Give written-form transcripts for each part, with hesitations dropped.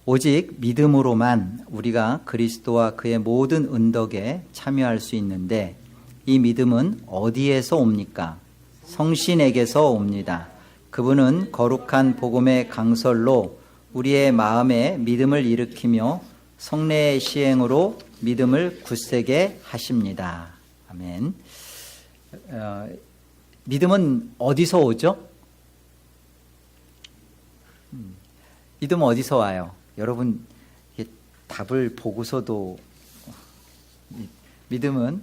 오직 믿음으로만 우리가 그리스도와 그의 모든 은덕에 참여할 수 있는데 이 믿음은 어디에서 옵니까? 성신에게서 옵니다. 그분은 거룩한 복음의 강설로 우리의 마음에 믿음을 일으키며 성례의 시행으로 믿음을 굳세게 하십니다. 아멘. 믿음은 어디서 오죠? 믿음은 어디서 와요? 여러분 답을 보고서도 믿음은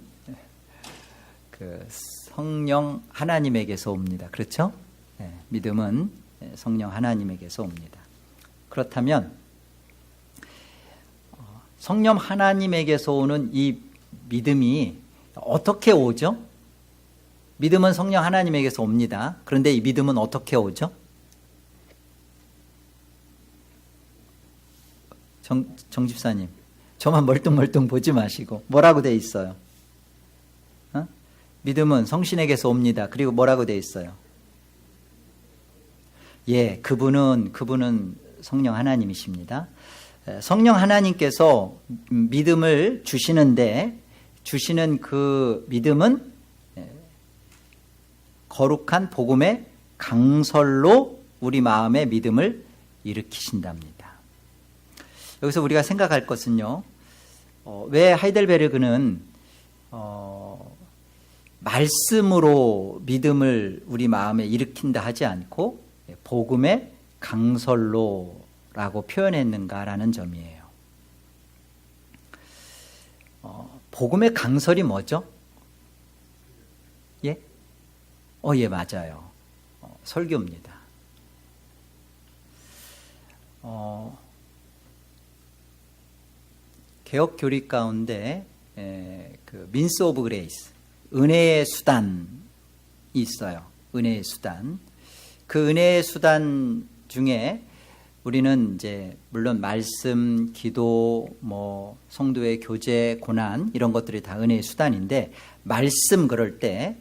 그 성령 하나님에게서 옵니다. 그렇죠? 네, 믿음은 성령 하나님에게서 옵니다. 그렇다면 성령 하나님에게서 오는 이 믿음이 어떻게 오죠? 믿음은 성령 하나님에게서 옵니다. 그런데 이 믿음은 어떻게 오죠? 정 집사님, 저만 멀뚱멀뚱 보지 마시고 뭐라고 돼 있어요? 믿음은 성신에게서 옵니다. 그리고 뭐라고 돼 있어요? 예, 그분은 성령 하나님이십니다. 성령 하나님께서 믿음을 주시는데 주시는 그 믿음은 거룩한 복음의 강설로 우리 마음의 믿음을 일으키신답니다. 여기서 우리가 생각할 것은요, 왜 하이델베르그는 말씀으로 믿음을 우리 마음에 일으킨다 하지 않고 복음의 강설로라고 표현했는가라는 점이에요. 복음의 강설이 뭐죠? 예? 예, 맞아요. 설교입니다. 개혁 교리 가운데 그 민스 오브 그레이스, 은혜의 수단이 있어요. 은혜의 수단. 그 은혜의 수단 중에 우리는 이제 물론 말씀, 기도, 뭐 성도의 교제, 고난 이런 것들이 다 은혜의 수단인데 말씀할 때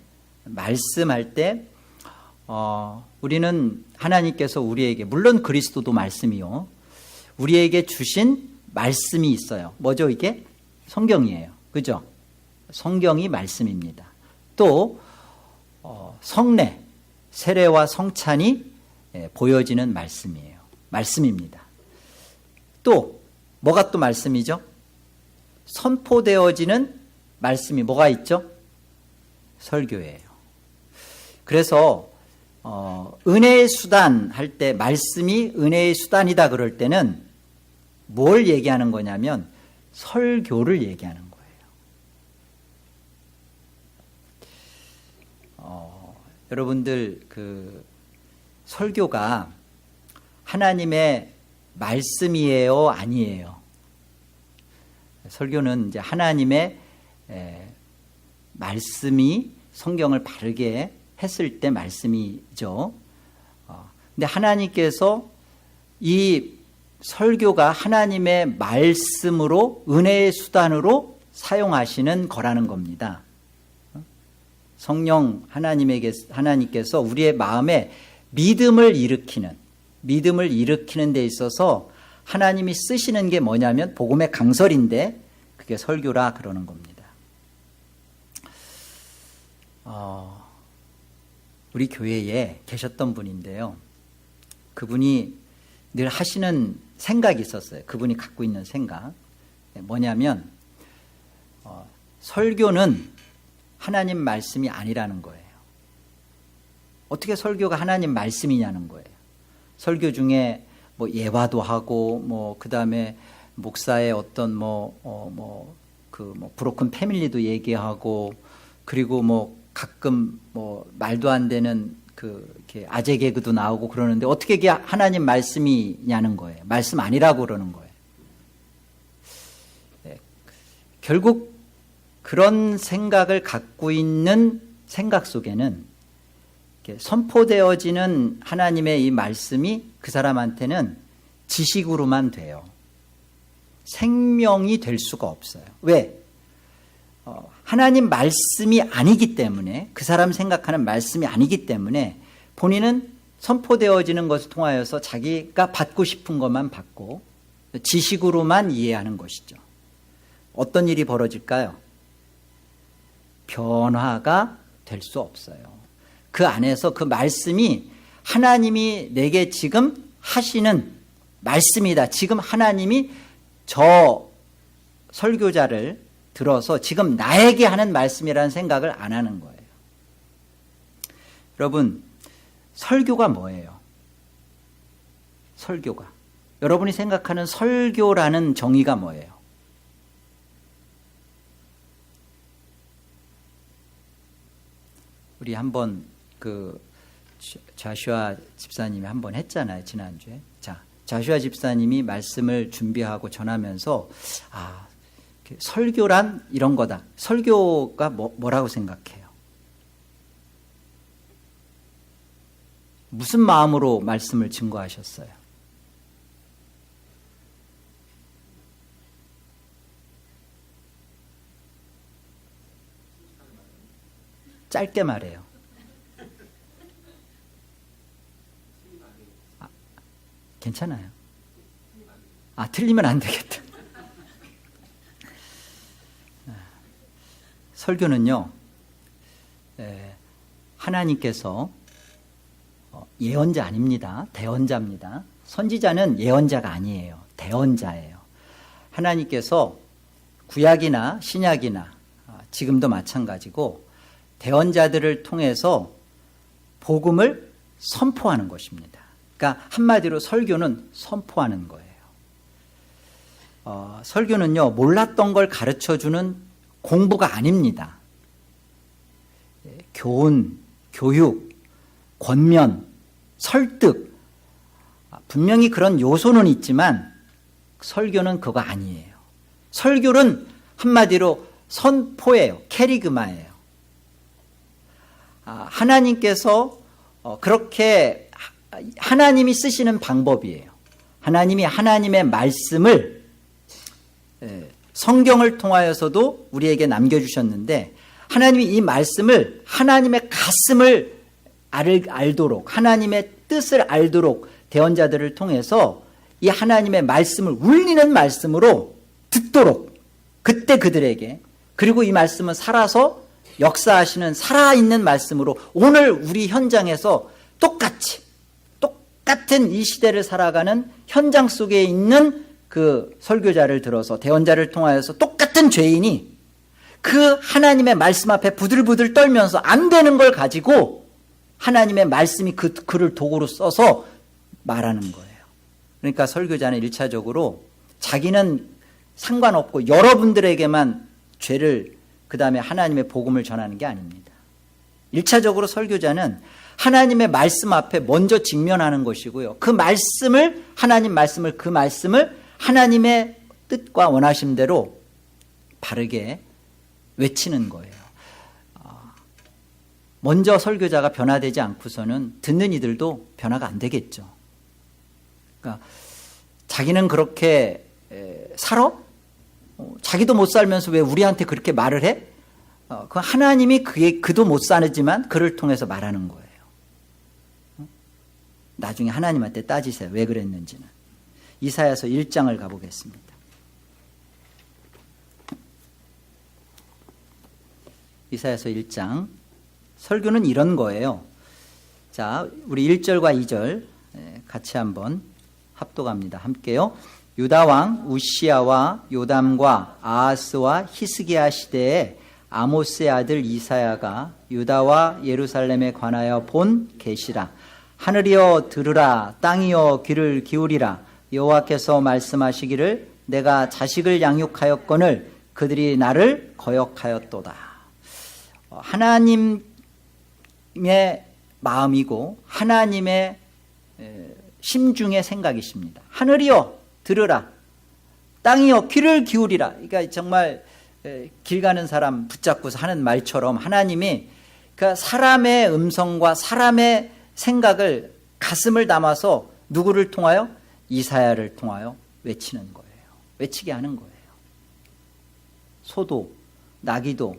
우리는 하나님께서 우리에게 물론 그리스도도 말씀이요. 우리에게 주신 말씀이 있어요. 뭐죠 이게? 성경이에요. 그죠? 성경이 말씀입니다. 또 성례, 세례와 성찬이 보여지는 말씀이에요. 말씀입니다. 또 뭐가 또 말씀이죠? 선포되어지는 말씀이 뭐가 있죠? 설교예요. 그래서 은혜의 수단 할 때 말씀이 은혜의 수단이다 그럴 때는 뭘 얘기하는 거냐면 설교를 얘기하는 거예요. 여러분들 그 설교가 하나님의 말씀이에요, 아니에요? 설교는 이제 하나님의 말씀이 성경을 바르게 했을 때 말씀이죠. 근데 하나님께서 이 설교가 하나님의 말씀으로 은혜의 수단으로 사용하시는 거라는 겁니다. 성령 하나님께서 우리의 마음에 믿음을 일으키는 데 있어서 하나님이 쓰시는 게 뭐냐면 복음의 강설인데 그게 설교라 그러는 겁니다. 우리 교회에 계셨던 분인데요. 그분이 늘 하시는 생각이 있었어요. 그분이 갖고 있는 생각. 뭐냐면 설교는 하나님 말씀이 아니라는 거예요. 어떻게 설교가 하나님 말씀이냐는 거예요. 설교 중에 뭐 예화도 하고 뭐 그다음에 목사의 어떤 브로큰 패밀리도 얘기하고 그리고 뭐 가끔 뭐 말도 안 되는 이렇게 아재 개그도 나오고 그러는데 어떻게 이게 하나님 말씀이냐는 거예요. 말씀 아니라고 그러는 거예요. 네. 결국 그런 생각을 갖고 있는 생각 속에는 선포되어지는 하나님의 이 말씀이 그 사람한테는 지식으로만 돼요. 생명이 될 수가 없어요. 왜? 하나님 말씀이 아니기 때문에, 그 사람 생각하는 말씀이 아니기 때문에 본인은 선포되어지는 것을 통하여서 자기가 받고 싶은 것만 받고 지식으로만 이해하는 것이죠. 어떤 일이 벌어질까요? 변화가 될 수 없어요. 그 안에서 그 말씀이 하나님이 내게 지금 하시는 말씀이다. 지금 하나님이 저 설교자를 들어서 지금 나에게 하는 말씀이라는 생각을 안 하는 거예요. 여러분, 설교가 뭐예요? 설교가. 여러분이 생각하는 설교라는 정의가 뭐예요? 우리 한번 그 좌슈아 집사님이 한번 했잖아요, 지난주에. 자, 좌슈아 집사님이 말씀을 준비하고 전하면서 설교란 이런 거다. 설교가 뭐라고 생각해요? 무슨 마음으로 말씀을 증거하셨어요? 짧게 말해요. 괜찮아요. 틀리면 안 되겠다. 설교는요, 하나님께서 예언자 아닙니다. 대언자입니다. 선지자는 예언자가 아니에요. 대언자예요. 하나님께서 구약이나 신약이나 지금도 마찬가지고 대언자들을 통해서 복음을 선포하는 것입니다. 그러니까 한마디로 설교는 선포하는 거예요. 설교는요, 몰랐던 걸 가르쳐주는 공부가 아닙니다. 교훈, 교육, 권면, 설득, 분명히 그런 요소는 있지만 설교는 그거 아니에요. 설교는 한마디로 선포예요. 캐리그마예요. 하나님께서 그렇게 하나님이 쓰시는 방법이에요. 하나님이 하나님의 말씀을 성경을 통하여서도 우리에게 남겨주셨는데 하나님이 이 말씀을 하나님의 가슴을 알도록 하나님의 뜻을 알도록 대언자들을 통해서 이 하나님의 말씀을 울리는 말씀으로 듣도록 그때 그들에게 그리고 이 말씀은 살아서 역사하시는 살아있는 말씀으로 오늘 우리 현장에서 똑같은 이 시대를 살아가는 현장 속에 있는 그 설교자를 들어서 대언자를 통하여서 똑같은 죄인이 그 하나님의 말씀 앞에 부들부들 떨면서 안 되는 걸 가지고 하나님의 말씀이 그를 도구로 써서 말하는 거예요. 그러니까 설교자는 1차적으로 자기는 상관없고 여러분들에게만 죄를 그 다음에 하나님의 복음을 전하는 게 아닙니다. 1차적으로 설교자는 하나님의 말씀 앞에 먼저 직면하는 것이고요. 그 말씀을 그 말씀을 하나님의 뜻과 원하심대로 바르게 외치는 거예요. 먼저 설교자가 변화되지 않고서는 듣는 이들도 변화가 안 되겠죠. 그러니까 자기는 그렇게 살아? 자기도 못 살면서 왜 우리한테 그렇게 말을 해? 그 하나님이 그도 못 사지만 그를 통해서 말하는 거예요. 나중에 하나님한테 따지세요. 왜 그랬는지는. 이사야서 1장을 가보겠습니다. 이사야서 1장. 설교는 이런 거예요. 자, 우리 1절과 2절 같이 한번 합독합니다. 함께요. 유다 왕 우시야와 요담과 아하스와 히스기야 시대에 아모스의 아들 이사야가 유다와 예루살렘에 관하여 본 계시라. 하늘이여 들으라, 땅이여 귀를 기울이라. 여호와께서 말씀하시기를 내가 자식을 양육하였거늘 그들이 나를 거역하였도다. 하나님의 마음이고 하나님의 심중의 생각이십니다. 하늘이여 들으라, 땅이여 귀를 기울이라. 그러니까 정말 길 가는 사람 붙잡고서 하는 말처럼 하나님이 그러니까 사람의 음성과 사람의 생각을 가슴을 담아서 누구를 통하여? 이사야를 통하여 외치는 거예요. 외치게 하는 거예요. 소도 나귀도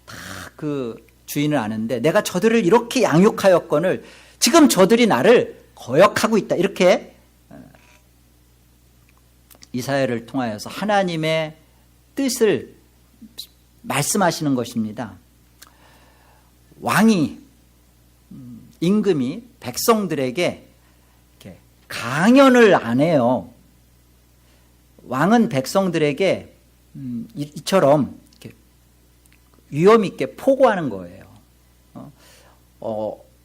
다 그 주인을 아는데 내가 저들을 이렇게 양육하였거늘 지금 저들이 나를 거역하고 있다. 이렇게 이사야를 통하여서 하나님의 뜻을 말씀하시는 것입니다. 왕이, 임금이 백성들에게 이렇게 강연을 안 해요. 왕은 백성들에게 이처럼 이렇게 위험 있게 포고하는 거예요.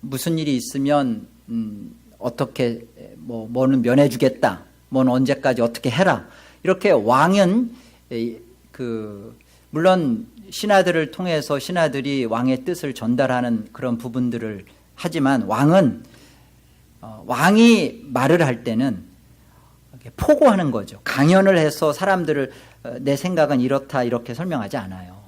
무슨 일이 있으면 어떻게 뭐는 면해주겠다, 뭐는 언제까지 어떻게 해라. 이렇게 왕은 물론 신하들을 통해서 신하들이 왕의 뜻을 전달하는 그런 부분들을 하지만 왕은 왕이 말을 할 때는 포고하는 거죠. 강연을 해서 사람들을 내 생각은 이렇다 이렇게 설명하지 않아요.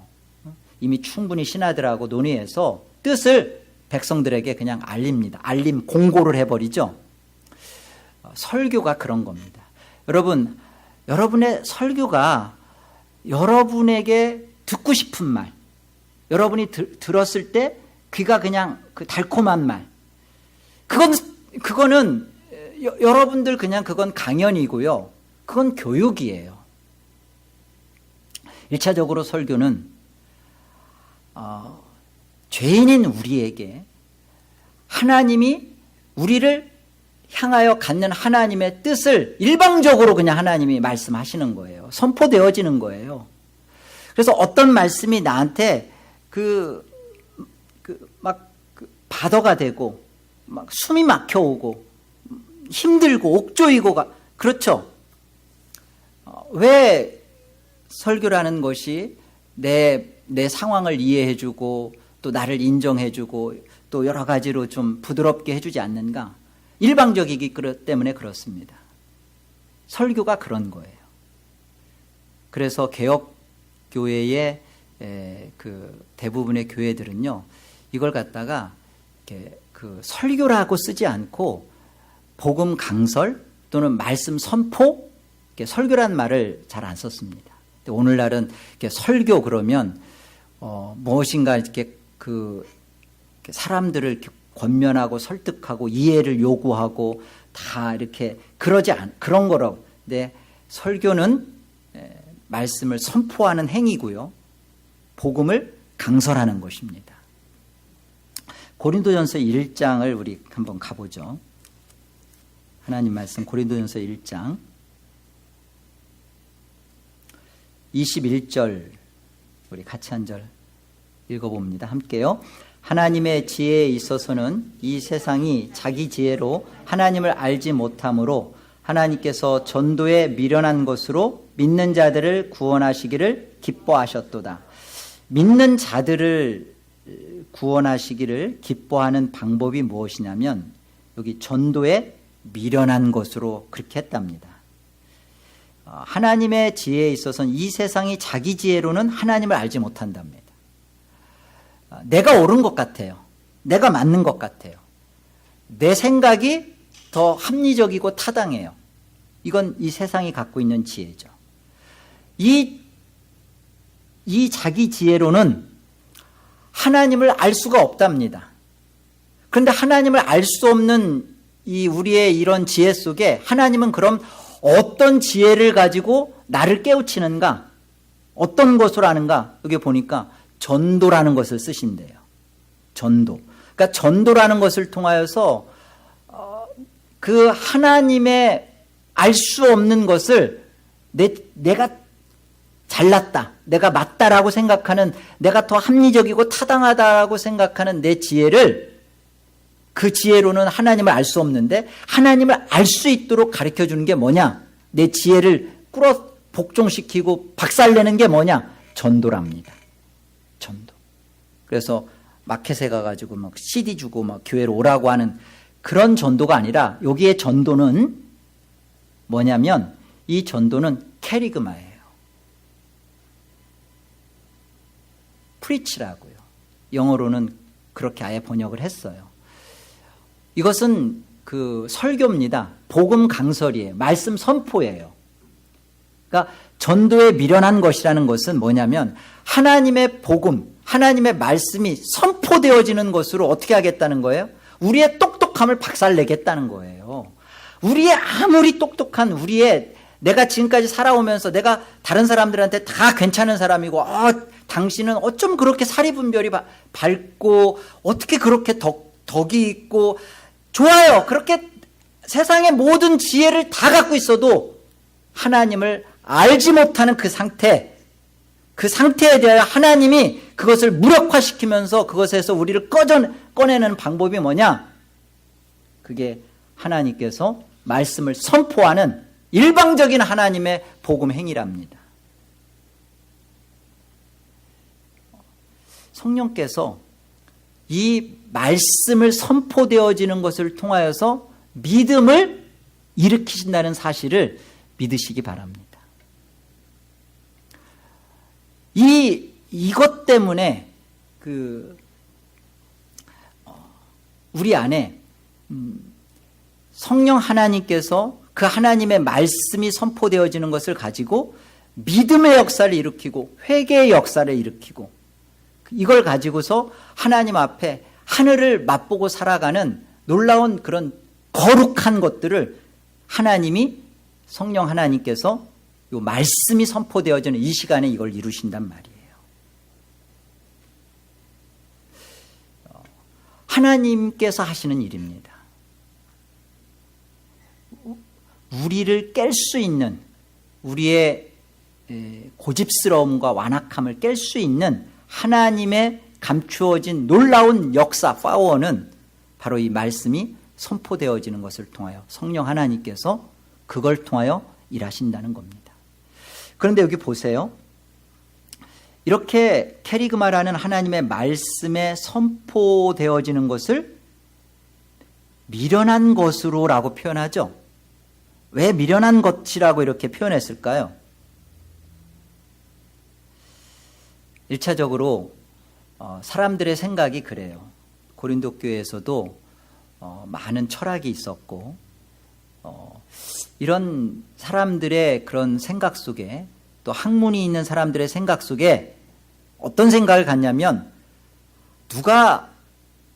이미 충분히 신하들하고 논의해서 뜻을 백성들에게 그냥 알립니다. 공고를 해버리죠. 설교가 그런 겁니다. 여러분, 여러분의 설교가 여러분에게 듣고 싶은 말, 여러분이 들었을 때 귀가 그냥 그 달콤한 말, 그거는 여러분들 그냥 그건 강연이고요. 그건 교육이에요. 1차적으로 설교는 죄인인 우리에게 하나님이 우리를 향하여 갖는 하나님의 뜻을 일방적으로 그냥 하나님이 말씀하시는 거예요. 선포되어지는 거예요. 그래서 어떤 말씀이 나한테 바더가 되고 막 숨이 막혀오고 힘들고 옥조이고 그렇죠. 왜 설교라는 것이 내 상황을 이해해주고 또 나를 인정해주고 또 여러 가지로 좀 부드럽게 해주지 않는가? 일방적이기 때문에 그렇습니다. 설교가 그런 거예요. 그래서 개혁교회의 대부분의 교회들은요, 이걸 갖다가 이렇게 설교라고 쓰지 않고 복음 강설 또는 말씀 선포, 설교란 말을 잘 안 썼습니다. 오늘날은 이렇게 설교 그러면 무엇인가 이렇게 사람들을 이렇게 권면하고 설득하고 이해를 요구하고 다 이렇게 그런 거라고. 근데 설교는 말씀을 선포하는 행위고요, 복음을 강설하는 것입니다. 고린도전서 1장을 우리 한번 가보죠. 하나님 말씀 고린도전서 1장 21절 우리 같이 한 절 읽어봅니다. 함께요. 하나님의 지혜에 있어서는 이 세상이 자기 지혜로 하나님을 알지 못하므로 하나님께서 전도에 미련한 것으로 믿는 자들을 구원하시기를 기뻐하셨도다. 믿는 자들을 구원하시기를 기뻐하는 방법이 무엇이냐면 여기 전도에 미련한 것으로 그렇게 했답니다. 하나님의 지혜에 있어서는 이 세상이 자기 지혜로는 하나님을 알지 못한답니다. 내가 옳은 것 같아요. 내가 맞는 것 같아요. 내 생각이 더 합리적이고 타당해요. 이건 이 세상이 갖고 있는 지혜죠. 이 자기 지혜로는 하나님을 알 수가 없답니다. 그런데 하나님을 알 수 없는 이 우리의 이런 지혜 속에 하나님은 그럼 어떤 지혜를 가지고 나를 깨우치는가? 어떤 것을 하는가? 여기 보니까 전도라는 것을 쓰신대요. 전도. 그러니까 전도라는 것을 통하여서 그 하나님의 알 수 없는 것을 내가 잘났다, 내가 맞다라고 생각하는, 내가 더 합리적이고 타당하다라고 생각하는 내 지혜를, 그 지혜로는 하나님을 알 수 없는데 하나님을 알 수 있도록 가르쳐 주는 게 뭐냐? 내 지혜를 복종시키고 박살내는 게 뭐냐? 전도랍니다. 전도. 그래서 마켓에 가가지고 막 CD 주고 막 교회로 오라고 하는 그런 전도가 아니라 여기에 전도는 뭐냐면 이 전도는 캐리그마예요. 프리치라고요. 영어로는 그렇게 아예 번역을 했어요. 이것은 그 설교입니다. 복음 강설이에요. 말씀 선포예요. 그러니까 전도에 미련한 것이라는 것은 뭐냐면 하나님의 복음, 하나님의 말씀이 선포되어지는 것으로 어떻게 하겠다는 거예요? 우리의 똑똑함을 박살내겠다는 거예요. 우리의 아무리 똑똑한 우리의 내가 지금까지 살아오면서 내가 다른 사람들한테 다 괜찮은 사람이고, 당신은 어쩜 그렇게 사리분별이 밝고, 어떻게 그렇게 덕이 있고, 좋아요. 그렇게 세상의 모든 지혜를 다 갖고 있어도 하나님을 알지 못하는 그 상태에 대하여 하나님이 그것을 무력화시키면서 그것에서 우리를 꺼내는 방법이 뭐냐? 그게 하나님께서 말씀을 선포하는 일방적인 하나님의 복음 행위랍니다. 성령께서 이 말씀을 선포되어지는 것을 통하여서 믿음을 일으키신다는 사실을 믿으시기 바랍니다. 이것 때문에 우리 안에 성령 하나님께서 그 하나님의 말씀이 선포되어지는 것을 가지고 믿음의 역사를 일으키고 회개의 역사를 일으키고 이걸 가지고서 하나님 앞에 하늘을 맛보고 살아가는 놀라운 그런 거룩한 것들을 하나님이 성령 하나님께서 이 말씀이 선포되어지는 이 시간에 이걸 이루신단 말이에요. 하나님께서 하시는 일입니다. 우리를 깰 수 있는, 우리의 고집스러움과 완악함을 깰 수 있는 하나님의 감추어진 놀라운 역사, 파워는 바로 이 말씀이 선포되어지는 것을 통하여 성령 하나님께서 그걸 통하여 일하신다는 겁니다. 그런데 여기 보세요. 이렇게 캐리그마라는 하나님의 말씀에 선포되어지는 것을 미련한 것으로라고 표현하죠. 왜 미련한 것이라고 이렇게 표현했을까요? 1차적으로 사람들의 생각이 그래요. 고린도 교회에서도 많은 철학이 있었고 이런 사람들의 그런 생각 속에 또 학문이 있는 사람들의 생각 속에 어떤 생각을 갖냐면 누가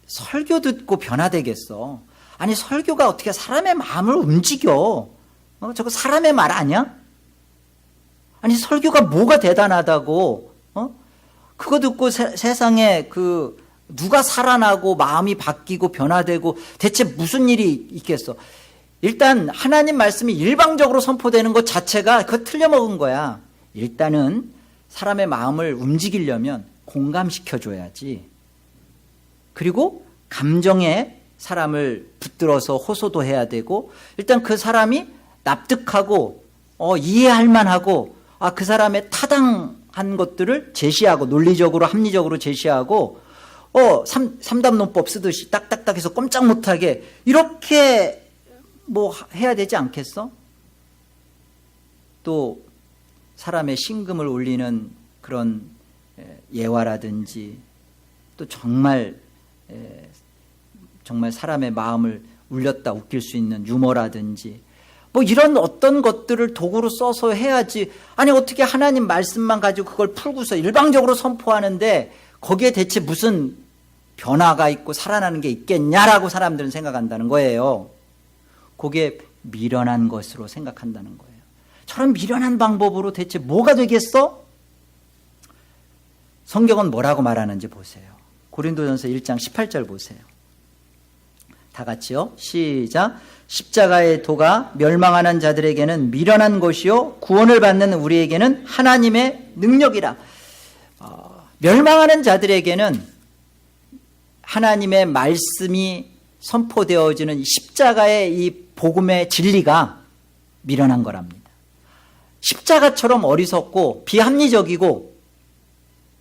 설교 듣고 변화되겠어. 아니 설교가 어떻게 사람의 마음을 움직여. 저거 사람의 말 아니야? 아니 설교가 뭐가 대단하다고. 그거 듣고 세상에 누가 살아나고 마음이 바뀌고 변화되고 대체 무슨 일이 있겠어. 일단 하나님 말씀이 일방적으로 선포되는 것 자체가 그거 틀려먹은 거야. 일단은 사람의 마음을 움직이려면 공감시켜줘야지. 그리고 감정에 사람을 붙들어서 호소도 해야 되고 일단 그 사람이 납득하고 이해할 만하고 그 사람의 타당한 것들을 제시하고 논리적으로 합리적으로 제시하고 삼담론법 쓰듯이 딱딱딱해서 꼼짝 못하게 이렇게 뭐 해야 되지 않겠어? 또 사람의 신금을 울리는 그런 예화라든지 또 정말 사람의 마음을 울렸다 웃길 수 있는 유머라든지 뭐 이런 어떤 것들을 도구로 써서 해야지. 아니 어떻게 하나님 말씀만 가지고 그걸 풀고서 일방적으로 선포하는데 거기에 대체 무슨 변화가 있고 살아나는 게 있겠냐라고 사람들은 생각한다는 거예요. 그게 미련한 것으로 생각한다는 거예요. 저런 미련한 방법으로 대체 뭐가 되겠어? 성경은 뭐라고 말하는지 보세요. 고린도전서 1장 18절 보세요. 다 같이요. 시작. 십자가의 도가 멸망하는 자들에게는 미련한 것이요 구원을 받는 우리에게는 하나님의 능력이라. 멸망하는 자들에게는 하나님의 말씀이 선포되어지는 십자가의 이 복음의 진리가 미련한 거랍니다. 십자가처럼 어리석고 비합리적이고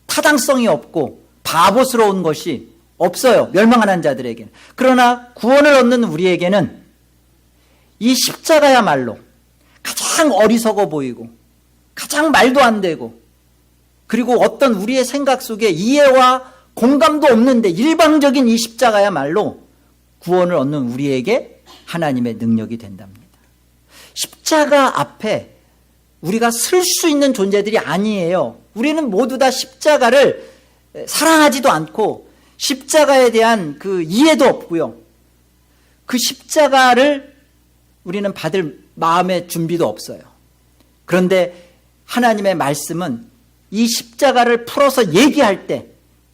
타당성이 없고 바보스러운 것이 없어요. 멸망하는 자들에게는. 그러나 구원을 얻는 우리에게는 이 십자가야말로 가장 어리석어 보이고 가장 말도 안 되고 그리고 어떤 우리의 생각 속에 이해와 공감도 없는데 일방적인 이 십자가야말로 구원을 얻는 우리에게 하나님의 능력이 된답니다. 십자가 앞에 우리가 설 수 있는 존재들이 아니에요. 우리는 모두 다 십자가를 사랑하지도 않고 십자가에 대한 그 이해도 없고요. 그 십자가를 우리는 받을 마음의 준비도 없어요. 그런데 하나님의 말씀은 이 십자가를 풀어서 얘기할 때,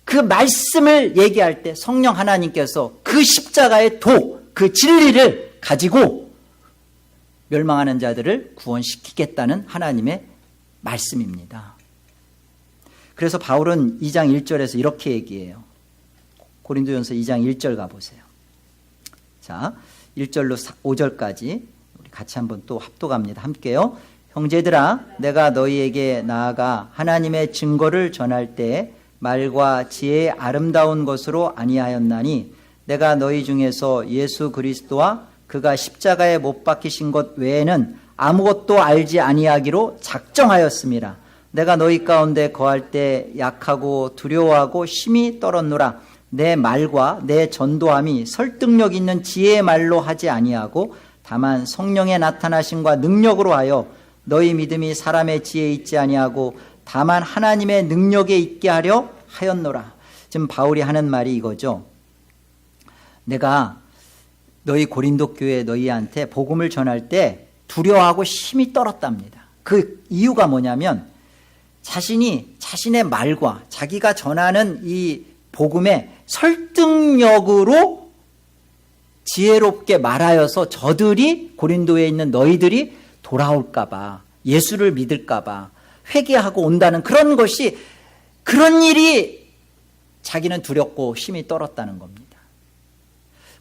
그 말씀을 얘기할 때 성령 하나님께서 그 십자가의 그 진리를 가지고 멸망하는 자들을 구원시키겠다는 하나님의 말씀입니다. 그래서 바울은 2장 1절에서 이렇게 얘기해요. 고린도전서 2장 1절 가보세요. 자, 1절로 5절까지 우리 같이 한번 또 합독합니다. 함께요. 형제들아, 내가 너희에게 나아가 하나님의 증거를 전할 때 말과 지혜의 아름다운 것으로 아니하였나니 내가 너희 중에서 예수 그리스도와 그가 십자가에 못 박히신 것 외에는 아무것도 알지 아니하기로 작정하였습니다. 내가 너희 가운데 거할 때 약하고 두려워하고 심히 떨었노라. 내 말과 내 전도함이 설득력 있는 지혜의 말로 하지 아니하고 다만 성령의 나타나심과 능력으로 하여 너희 믿음이 사람의 지혜에 있지 아니하고 다만 하나님의 능력에 있게 하려 하였노라. 지금 바울이 하는 말이 이거죠. 내가 너희 고린도 교회 너희한테 복음을 전할 때 두려워하고 심히 떨었답니다. 그 이유가 뭐냐면 자신의 말과 자기가 전하는 이 복음의 설득력으로 지혜롭게 말하여서 저들이 고린도에 있는 너희들이 돌아올까 봐, 예수를 믿을까 봐 회개하고 온다는 그런 일이 자기는 두렵고 심히 떨었다는 겁니다.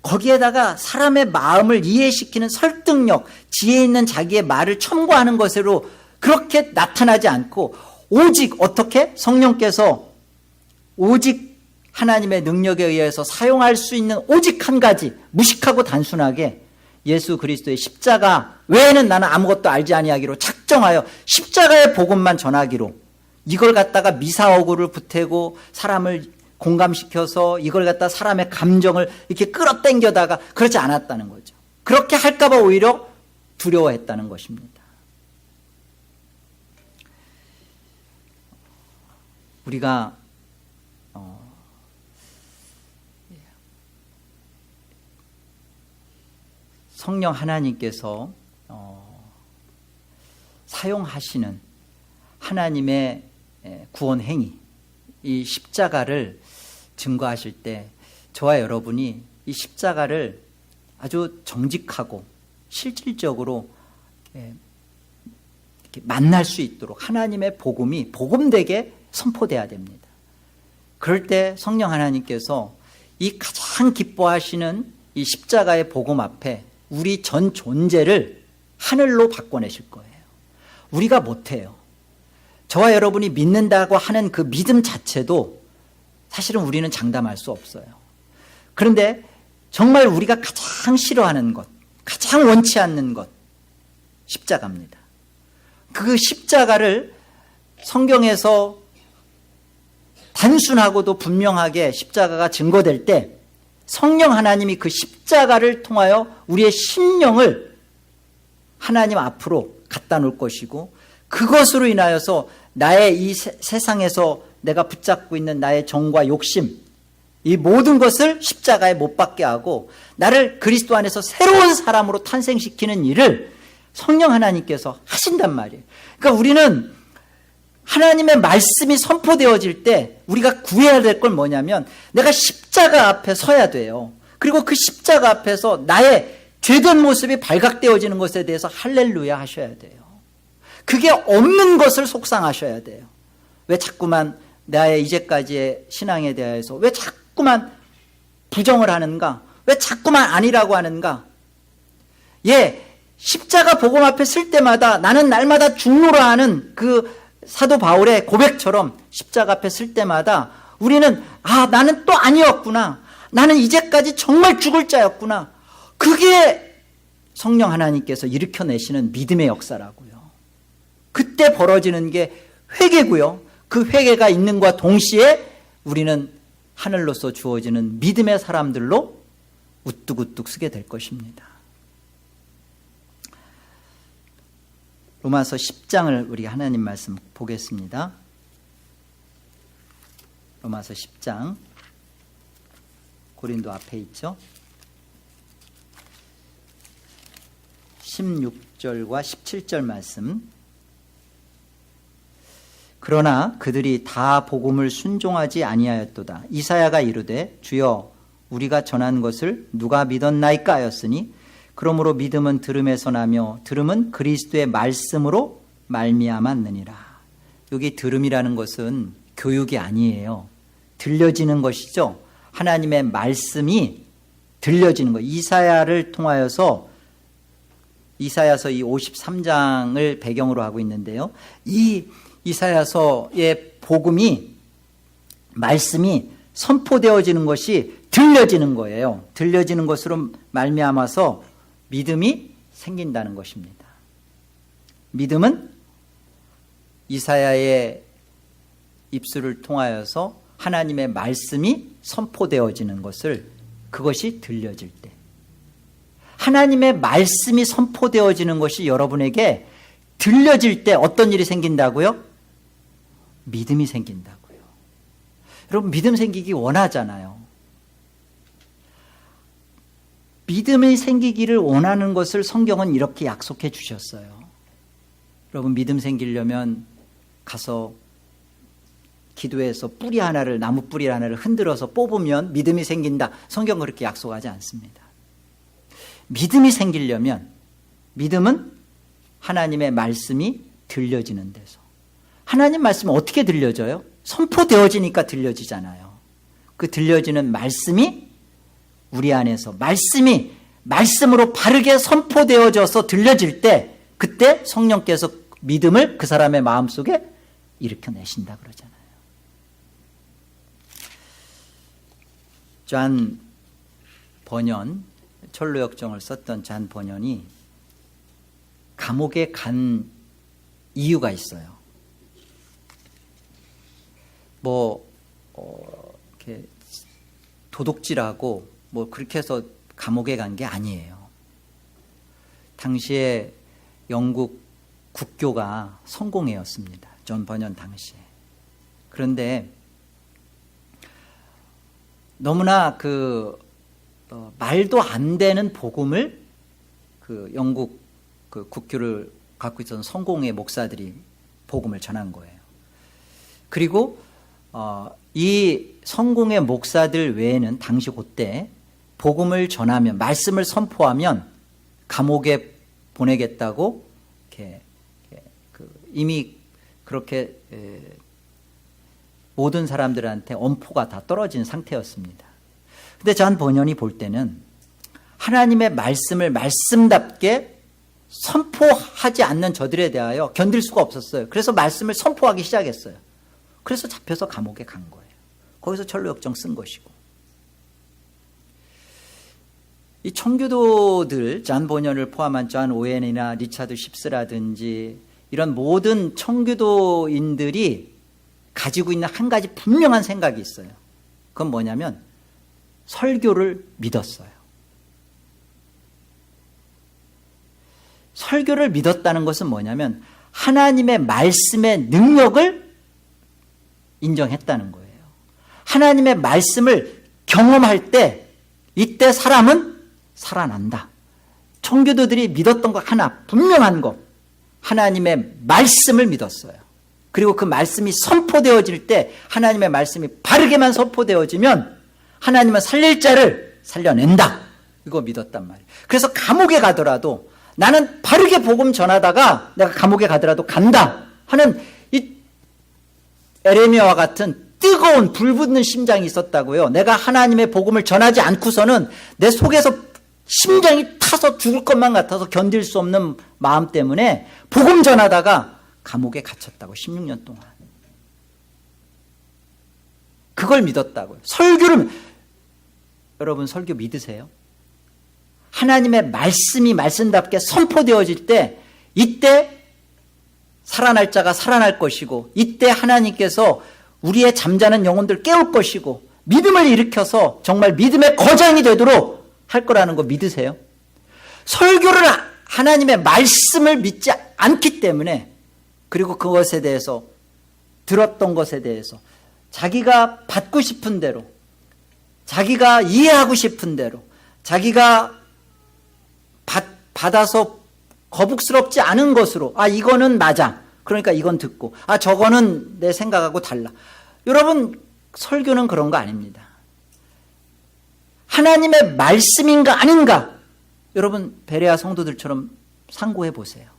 거기에다가 사람의 마음을 이해시키는 설득력, 지혜 있는 자기의 말을 첨가하는 것으로 그렇게 나타나지 않고 오직 어떻게? 성령께서 오직 하나님의 능력에 의해서 사용할 수 있는 오직 한 가지, 무식하고 단순하게 예수 그리스도의 십자가 외에는 나는 아무것도 알지 아니하기로 작정하여 십자가의 복음만 전하기로, 이걸 갖다가 미사오구를 보태고 사람을 공감시켜서 이걸 갖다 사람의 감정을 이렇게 끌어당겨다가 그렇지 않았다는 거죠. 그렇게 할까봐 오히려 두려워했다는 것입니다. 우리가 성령 하나님께서 사용하시는 하나님의 구원 행위, 이 십자가를 증거하실 때 저와 여러분이 이 십자가를 아주 정직하고 실질적으로 이렇게 만날 수 있도록 하나님의 복음이 복음되게 선포돼야 됩니다. 그럴 때 성령 하나님께서 이 가장 기뻐하시는 이 십자가의 복음 앞에 우리 전 존재를 하늘로 바꿔내실 거예요. 우리가 못해요. 저와 여러분이 믿는다고 하는 그 믿음 자체도 사실은 우리는 장담할 수 없어요. 그런데 정말 우리가 가장 싫어하는 것, 가장 원치 않는 것, 십자가입니다. 그 십자가를 성경에서 단순하고도 분명하게 십자가가 증거될 때 성령 하나님이 그 십자가를 통하여 우리의 심령을 하나님 앞으로 갖다 놓을 것이고, 그것으로 인하여서 나의 이 세상에서 내가 붙잡고 있는 나의 정과 욕심, 이 모든 것을 십자가에 못 박게 하고 나를 그리스도 안에서 새로운 사람으로 탄생시키는 일을 성령 하나님께서 하신단 말이에요. 그러니까 우리는 하나님의 말씀이 선포되어질 때 우리가 구해야 될 건 뭐냐면, 내가 십자가 앞에 서야 돼요. 그리고 그 십자가 앞에서 나의 죄된 모습이 발각되어지는 것에 대해서 할렐루야 하셔야 돼요. 그게 없는 것을 속상하셔야 돼요. 왜 자꾸만 나의 이제까지의 신앙에 대해서 왜 자꾸만 부정을 하는가? 왜 자꾸만 아니라고 하는가? 십자가 복음 앞에 쓸 때마다 나는 날마다 죽노라 하는 그 사도 바울의 고백처럼 십자가 앞에 쓸 때마다 우리는 나는 또 아니었구나. 나는 이제까지 정말 죽을 자였구나. 그게 성령 하나님께서 일으켜내시는 믿음의 역사라고요. 그때 벌어지는 게 회개고요. 그 회개가 있는과 동시에 우리는 하늘로서 주어지는 믿음의 사람들로 우뚝우뚝 서게 될 것입니다. 로마서 10장을 우리 하나님 말씀 보겠습니다. 로마서 10장, 고린도 앞에 있죠. 16절과 17절 말씀 그러나 그들이 다 복음을 순종하지 아니하였도다. 이사야가 이르되 주여 우리가 전한 것을 누가 믿었나이까 하였으니 그러므로 믿음은 들음에서 나며 들음은 그리스도의 말씀으로 말미암았느니라. 여기 들음이라는 것은 교육이 아니에요. 들려지는 것이죠. 하나님의 말씀이 들려지는 것. 이사야를 통하여서 이사야서 이 53장을 배경으로 하고 있는데요. 이 이사야서의 복음이 말씀이 선포되어지는 것이 들려지는 거예요. 들려지는 것으로 말미암아서 믿음이 생긴다는 것입니다. 믿음은 이사야의 입술을 통하여서 하나님의 말씀이 선포되어지는 것을 그것이 들려질 때 하나님의 말씀이 선포되어지는 것이 여러분에게 들려질 때 어떤 일이 생긴다고요? 믿음이 생긴다고요. 여러분 믿음 생기기 원하잖아요. 믿음이 생기기를 원하는 것을 성경은 이렇게 약속해 주셨어요. 여러분 믿음 생기려면 가서 기도해서 나무 뿌리 하나를 흔들어서 뽑으면 믿음이 생긴다. 성경은 그렇게 약속하지 않습니다. 믿음이 생기려면 믿음은 하나님의 말씀이 들려지는 데서. 하나님 말씀이 어떻게 들려져요? 선포되어지니까 들려지잖아요. 그 들려지는 말씀이 우리 안에서 말씀으로 바르게 선포되어져서 들려질 때 그때 성령께서 믿음을 그 사람의 마음속에 일으켜내신다 그러잖아요. 잔 번연, 철로역정을 썼던 잔 번연이 감옥에 간 이유가 있어요. 이렇게 도둑질하고 그렇게 해서 감옥에 간 게 아니에요. 당시에 영국 국교가 성공회였습니다. 존 번연 당시에. 그런데 너무나 말도 안 되는 복음을 영국 국교를 갖고 있었던 성공회 목사들이 복음을 전한 거예요. 그리고 이 성공회 목사들 외에는 당시 그때 복음을 전하면 말씀을 선포하면 감옥에 보내겠다고 이미 그렇게 모든 사람들한테 엄포가 다 떨어진 상태였습니다. 근데 잔 번연이 볼 때는 하나님의 말씀을 말씀답게 선포하지 않는 저들에 대하여 견딜 수가 없었어요. 그래서 말씀을 선포하기 시작했어요. 그래서 잡혀서 감옥에 간 거예요. 거기서 철로역정 쓴 것이고. 이 청교도들, 잔 번연을 포함한 존 오웬이나 리차드 십스라든지 이런 모든 청교도인들이 가지고 있는 한 가지 분명한 생각이 있어요. 그건 뭐냐면 설교를 믿었어요. 설교를 믿었다는 것은 뭐냐면 하나님의 말씀의 능력을 인정했다는 거예요. 하나님의 말씀을 경험할 때 이때 사람은 살아난다. 청교도들이 믿었던 것 하나 분명한 것, 하나님의 말씀을 믿었어요. 그리고 그 말씀이 선포되어질 때 하나님의 말씀이 바르게만 선포되어지면 하나님은 살릴 자를 살려낸다. 이거 믿었단 말이에요. 그래서 감옥에 가더라도 나는 바르게 복음 전하다가 내가 감옥에 가더라도 간다 하는 이 에레미야와 같은 뜨거운 불붙는 심장이 있었다고요. 내가 하나님의 복음을 전하지 않고서는 내 속에서 심장이 타서 죽을 것만 같아서 견딜 수 없는 마음 때문에 복음 전하다가 감옥에 갇혔다고 16년 동안. 그걸 믿었다고요. 여러분 설교 믿으세요? 하나님의 말씀이 말씀답게 선포되어질 때 이때 살아날 자가 살아날 것이고 이때 하나님께서 우리의 잠자는 영혼들 깨울 것이고 믿음을 일으켜서 정말 믿음의 거장이 되도록 할 거라는 거 믿으세요? 설교를 하나님의 말씀을 믿지 않기 때문에 그리고 그것에 대해서 들었던 것에 대해서 자기가 받고 싶은 대로 자기가 이해하고 싶은 대로 자기가 받아서 거북스럽지 않은 것으로 이거는 맞아 그러니까 이건 듣고, 저거는 내 생각하고 달라. 여러분, 설교는 그런 거 아닙니다. 하나님의 말씀인가 아닌가? 여러분, 베레아 성도들처럼 상고해 보세요.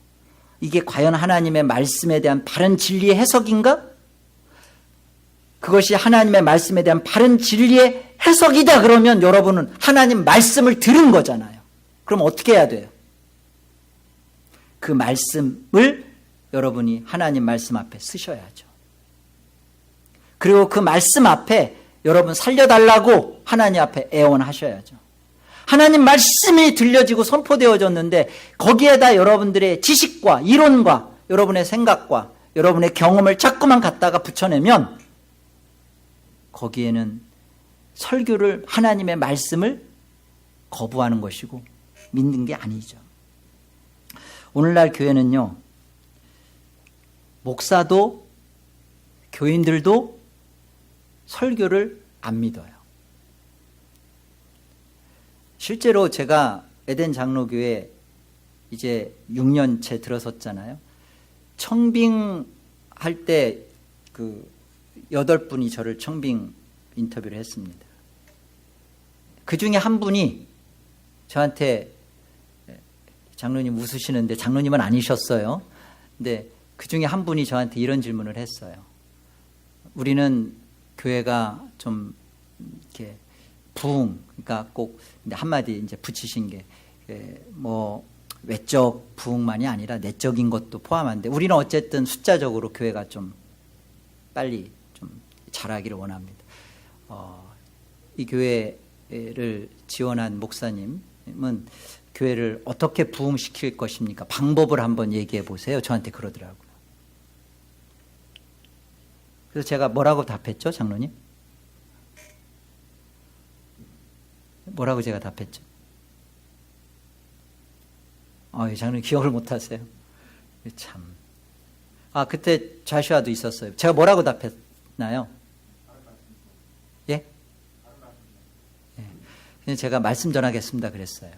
이게 과연 하나님의 말씀에 대한 바른 진리의 해석인가? 그것이 하나님의 말씀에 대한 바른 진리의 해석이다 그러면 여러분은 하나님 말씀을 들은 거잖아요. 그럼 어떻게 해야 돼요? 그 말씀을 여러분이 하나님 말씀 앞에 쓰셔야죠. 그리고 그 말씀 앞에 여러분 살려달라고 하나님 앞에 애원하셔야죠. 하나님 말씀이 들려지고 선포되어졌는데 거기에다 여러분들의 지식과 이론과 여러분의 생각과 여러분의 경험을 자꾸만 갖다가 붙여내면 거기에는 설교를, 하나님의 말씀을 거부하는 것이고 믿는 게 아니죠. 오늘날 교회는요, 목사도 교인들도 설교를 안 믿어요. 실제로 제가 에덴 장로교회 이제 6년째 들어섰잖아요. 청빙할 때 그 8분이 저를 청빙 인터뷰를 했습니다. 그 중에 한 분이 저한테, 장로님 웃으시는데 장로님은 아니셨어요. 근데 그 중에 한 분이 저한테 이런 질문을 했어요. 우리는 교회가 좀 이렇게 부흥, 그러니까 꼭 한마디 이제 붙이신 게 뭐 외적 부흥만이 아니라 내적인 것도 포함한데 우리는 어쨌든 숫자적으로 교회가 좀 빨리 좀 자라기를 원합니다. 이 교회를 지원한 목사님은 교회를 어떻게 부흥시킬 것입니까? 방법을 한번 얘기해 보세요. 저한테 그러더라고요. 그래서 제가 뭐라고 답했죠, 장로님? 뭐라고 제가 답했죠? 장로님 기억을 못 하세요? 참. 그때 좌슈아도 있었어요. 제가 뭐라고 답했나요? 예? 예. 제가 말씀 전하겠습니다 그랬어요.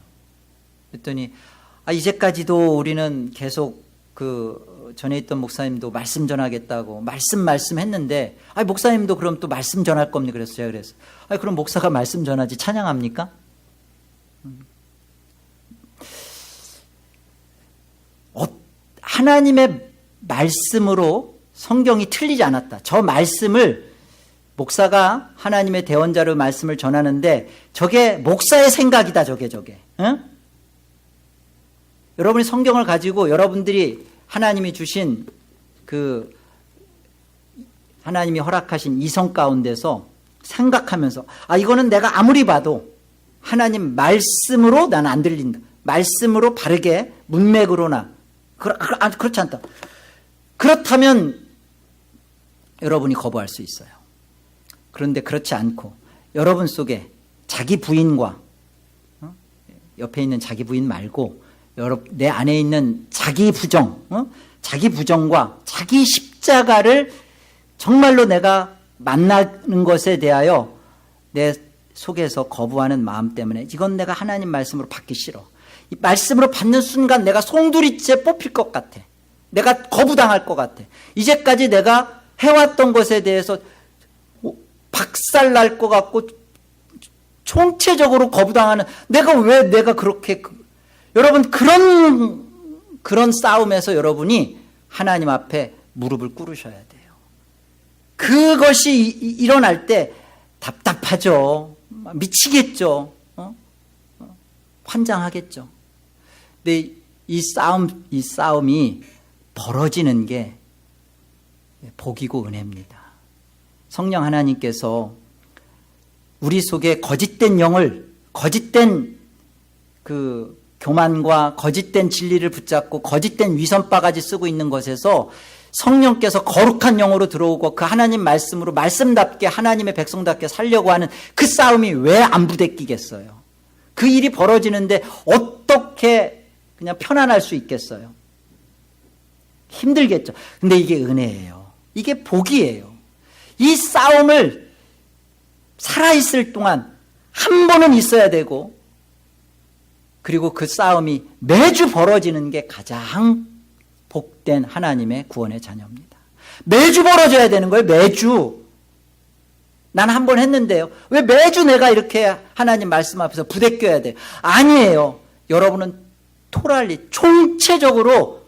그랬더니 이제까지도 우리는 계속 그 전에 있던 목사님도 말씀 전하겠다고 말씀 했는데 목사님도 그럼 또 말씀 전할 겁니까? 그래서 제가 그랬어요. 그럼 목사가 말씀 전하지 찬양합니까? 하나님의 말씀으로 성경이 틀리지 않았다. 저 말씀을 목사가 하나님의 대언자로 말씀을 전하는데 저게 목사의 생각이다. 저게. 응? 여러분이 성경을 가지고 여러분들이 하나님이 주신 그 하나님이 허락하신 이성 가운데서 생각하면서 이거는 내가 아무리 봐도 하나님 말씀으로 나는 안 들린다. 말씀으로 바르게 문맥으로나 그렇지 않다. 그렇다면 여러분이 거부할 수 있어요. 그런데 그렇지 않고 여러분 속에 자기 부인과 옆에 있는 자기 부인 말고 내 안에 있는 자기 부정과 자기 십자가를 정말로 내가 만나는 것에 대하여 내 속에서 거부하는 마음 때문에 이건 내가 하나님 말씀으로 받기 싫어. 이 말씀으로 받는 순간 내가 송두리째 뽑힐 것 같아. 내가 거부당할 것 같아. 이제까지 내가 해왔던 것에 대해서 박살날 것 같고 총체적으로 거부당하는 내가 그렇게 여러분 그런 싸움에서 여러분이 하나님 앞에 무릎을 꿇으셔야 돼요. 그것이 일어날 때 답답하죠. 미치겠죠. 환장하겠죠. 근데 이 싸움이 벌어지는 게 복이고 은혜입니다. 성령 하나님께서 우리 속에 거짓된 영을, 거짓된 그 교만과 거짓된 진리를 붙잡고 거짓된 위선바가지 쓰고 있는 것에서 성령께서 거룩한 영으로 들어오고 그 하나님 말씀으로 말씀답게 하나님의 백성답게 살려고 하는 그 싸움이 왜 안 부대끼겠어요? 그 일이 벌어지는데 어떻게 그냥 편안할 수 있겠어요? 힘들겠죠. 근데 이게 은혜예요. 이게 복이에요. 이 싸움을 살아있을 동안 한 번은 있어야 되고 그리고 그 싸움이 매주 벌어지는 게 가장 복된 하나님의 구원의 자녀입니다. 매주 벌어져야 되는 거예요. 매주. 난 한 번 했는데요. 왜 매주 내가 이렇게 하나님 말씀 앞에서 부대껴야 돼요? 아니에요. 여러분은 토랄리 총체적으로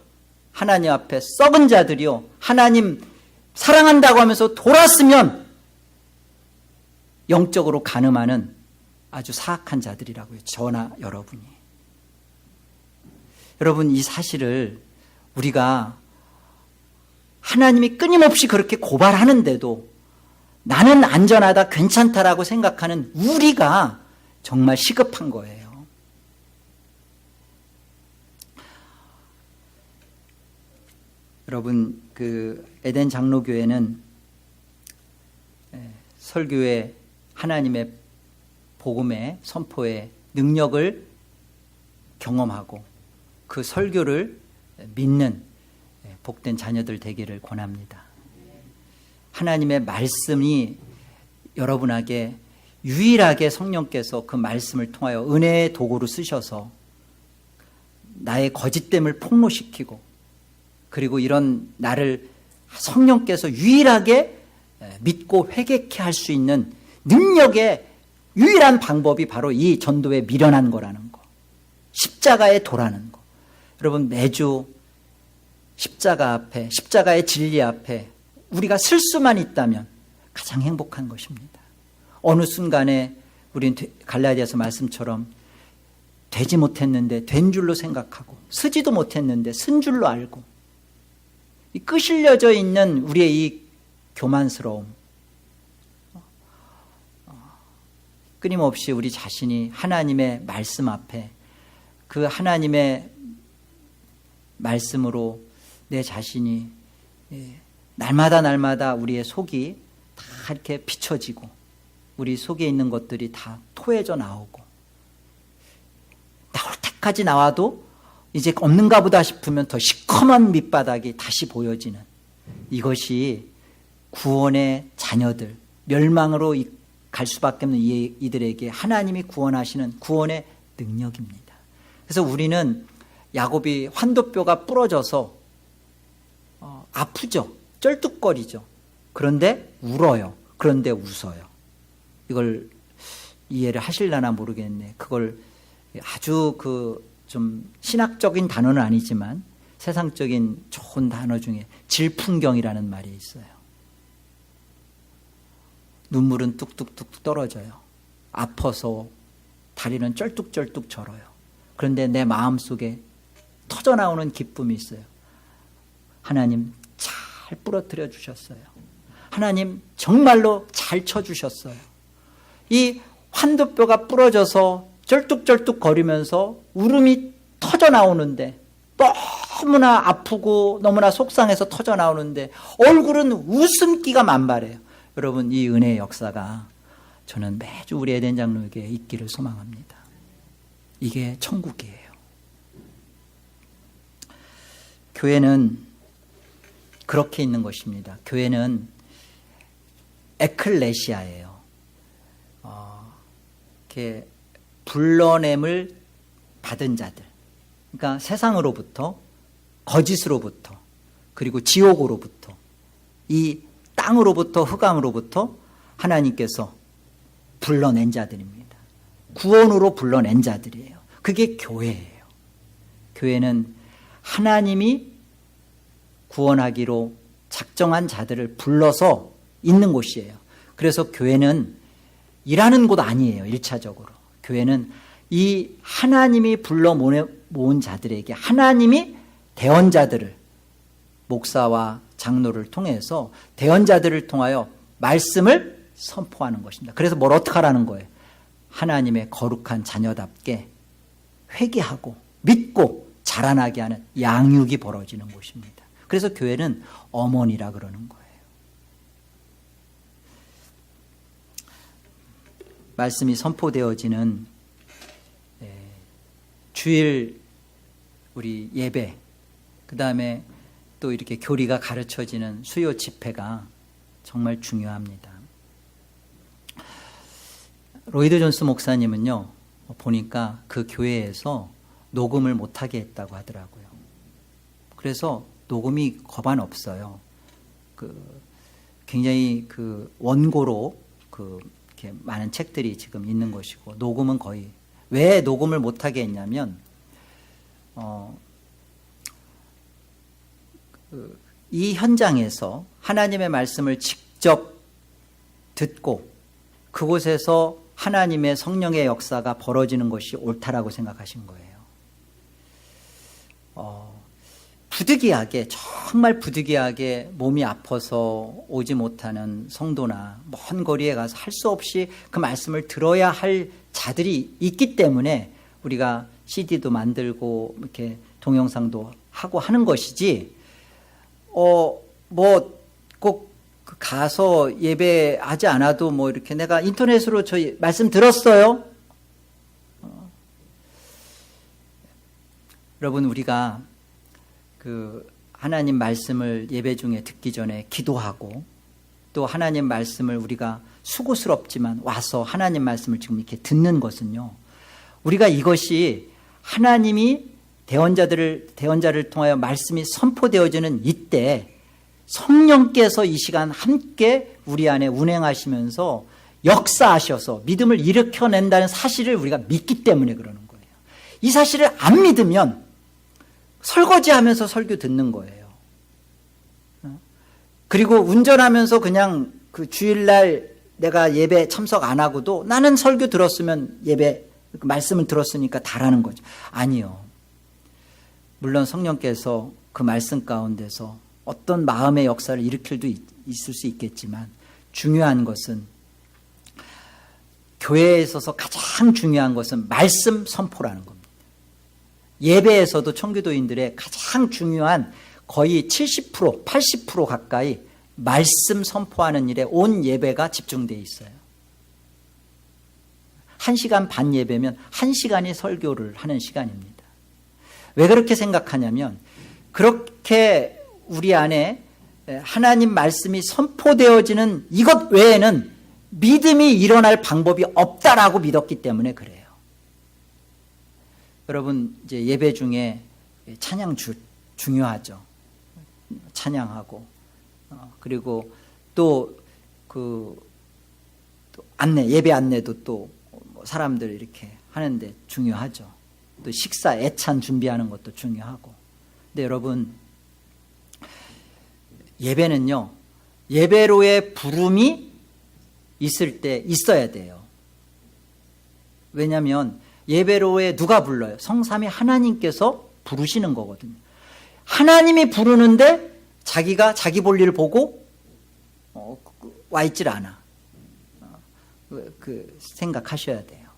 하나님 앞에 썩은 자들이요, 하나님 사랑한다고 하면서 돌았으면 영적으로 간음하는 아주 사악한 자들이라고요. 저나 여러분이. 여러분, 이 사실을 우리가 하나님이 끊임없이 그렇게 고발하는데도 나는 안전하다, 괜찮다라고 생각하는 우리가 정말 시급한 거예요. 여러분, 그 에덴 장로교회는 설교에 하나님의 복음의 선포의 능력을 경험하고 그 설교를 믿는 복된 자녀들 되기를 권합니다. 하나님의 말씀이 여러분에게 유일하게 성령께서 그 말씀을 통하여 은혜의 도구로 쓰셔서 나의 거짓됨을 폭로시키고, 그리고 이런 나를 성령께서 유일하게 믿고 회개케 할 수 있는 능력의 유일한 방법이 바로 이 전도에 미련한 거라는 거, 십자가에 도라는 거. 여러분, 매주 십자가 앞에, 십자가의 진리 앞에 우리가 쓸 수만 있다면 가장 행복한 것입니다. 어느 순간에 우리는 갈라디아서 말씀처럼 되지 못했는데 된 줄로 생각하고, 쓰지도 못했는데 쓴 줄로 알고, 이 끄실려져 있는 우리의 이 교만스러움, 끊임없이 우리 자신이 하나님의 말씀 앞에 그 하나님의 말씀으로 내 자신이 날마다 우리의 속이 다 이렇게 비춰지고 우리 속에 있는 것들이 다 토해져 나오고, 나올 때까지 나와도 이제 없는가 보다 싶으면 더 시커먼 밑바닥이 다시 보여지는, 이것이 구원의 자녀들, 멸망으로 갈 수밖에 없는 이들에게 하나님이 구원하시는 구원의 능력입니다. 그래서 우리는 야곱이 환도뼈가 부러져서 아프죠. 쩔뚝거리죠. 그런데 울어요. 그런데 웃어요. 이걸 이해를 하실려나 모르겠네. 그걸 아주 좀 신학적인 단어는 아니지만 세상적인 좋은 단어 중에 질풍경이라는 말이 있어요. 눈물은 뚝뚝뚝 떨어져요. 아파서 다리는 쩔뚝쩔뚝 절어요. 그런데 내 마음속에 터져나오는 기쁨이 있어요. 하나님 잘 부러뜨려 주셨어요. 하나님 정말로 잘 쳐주셨어요. 이 환도뼈가 부러져서 쩔뚝쩔뚝 거리면서 울음이 터져나오는데, 너무나 아프고 너무나 속상해서 터져나오는데 얼굴은 웃음기가 만발해요. 여러분, 이 은혜의 역사가 저는 매주 우리 에덴 장로에게 있기를 소망합니다. 이게 천국이에요. 교회는 그렇게 있는 것입니다. 교회는 에클레시아예요. 이렇게 불러냄을 받은 자들, 그러니까 세상으로부터, 거짓으로부터, 그리고 지옥으로부터, 이 땅으로부터, 흑암으로부터 하나님께서 불러낸 자들입니다. 구원으로 불러낸 자들이에요. 그게 교회예요. 교회는 하나님이 구원하기로 작정한 자들을 불러서 있는 곳이에요. 그래서 교회는 일하는 곳 아니에요. 1차적으로 교회는 이 하나님이 불러 모은 자들에게 하나님이 대언자들을, 목사와 장로를 통해서 대언자들을 통하여 말씀을 선포하는 것입니다. 그래서 뭘 어떻게 하라는 거예요? 하나님의 거룩한 자녀답게 회개하고 믿고 자라나게 하는 양육이 벌어지는 곳입니다. 그래서 교회는 어머니라 그러는 거예요. 말씀이 선포되어지는 주일 우리 예배, 그 다음에 또 이렇게 교리가 가르쳐지는 수요 집회가 정말 중요합니다. 로이드 존스 목사님은요, 보니까 그 교회에서 녹음을 못하게 했다고 하더라고요. 그래서 녹음이 거반 없어요. 굉장히 원고로 이렇게 많은 책들이 지금 있는 것이고, 녹음은 거의, 왜 녹음을 못하게 했냐면, 이 현장에서 하나님의 말씀을 직접 듣고 그곳에서 하나님의 성령의 역사가 벌어지는 것이 옳다라고 생각하신 거예요. 부득이하게, 정말 부득이하게 몸이 아파서 오지 못하는 성도나 먼 거리에 가서 할 수 없이 그 말씀을 들어야 할 자들이 있기 때문에 우리가 CD도 만들고 이렇게 동영상도 하고 하는 것이지, 꼭 가서 예배하지 않아도 이렇게 내가 인터넷으로 저희 말씀 들었어요. 여러분, 우리가 하나님 말씀을 예배 중에 듣기 전에 기도하고, 또 하나님 말씀을 우리가 수고스럽지만 와서 하나님 말씀을 지금 이렇게 듣는 것은요, 우리가 이것이 하나님이 대언자를 통하여 말씀이 선포되어지는 이때 성령께서 이 시간 함께 우리 안에 운행하시면서 역사하셔서 믿음을 일으켜낸다는 사실을 우리가 믿기 때문에 그러는 거예요. 이 사실을 안 믿으면 설거지하면서 설교 듣는 거예요. 그리고 운전하면서 그냥 주일날 내가 예배 참석 안 하고도 나는 설교 들었으면 예배 말씀을 들었으니까 다라는 거죠. 아니요. 물론 성령께서 그 말씀 가운데서 어떤 마음의 역사를 일으킬 수 있을 수 있겠지만, 중요한 것은, 교회에 있어서 가장 중요한 것은 말씀 선포라는 겁니다. 예배에서도 청교도인들의 가장 중요한 거의 70%, 80% 가까이 말씀 선포하는 일에 온 예배가 집중되어 있어요. 1시간 반 예배면 1시간이 설교를 하는 시간입니다. 왜 그렇게 생각하냐면, 그렇게 우리 안에 하나님 말씀이 선포되어지는 이것 외에는 믿음이 일어날 방법이 없다라고 믿었기 때문에 그래요. 여러분, 이제 예배 중에 찬양 중요하죠. 찬양하고, 그리고 또 예배 안내도 또 사람들 이렇게 하는데 중요하죠. 또 식사 애찬 준비하는 것도 중요하고. 근데 여러분, 예배는요, 예배로의 부름이 있을 때 있어야 돼요. 왜냐하면 예배로에 누가 불러요? 성삼위 하나님께서 부르시는 거거든요. 하나님이 부르는데 자기가 자기 볼일 보고 와 있질 않아. 생각하셔야 돼요.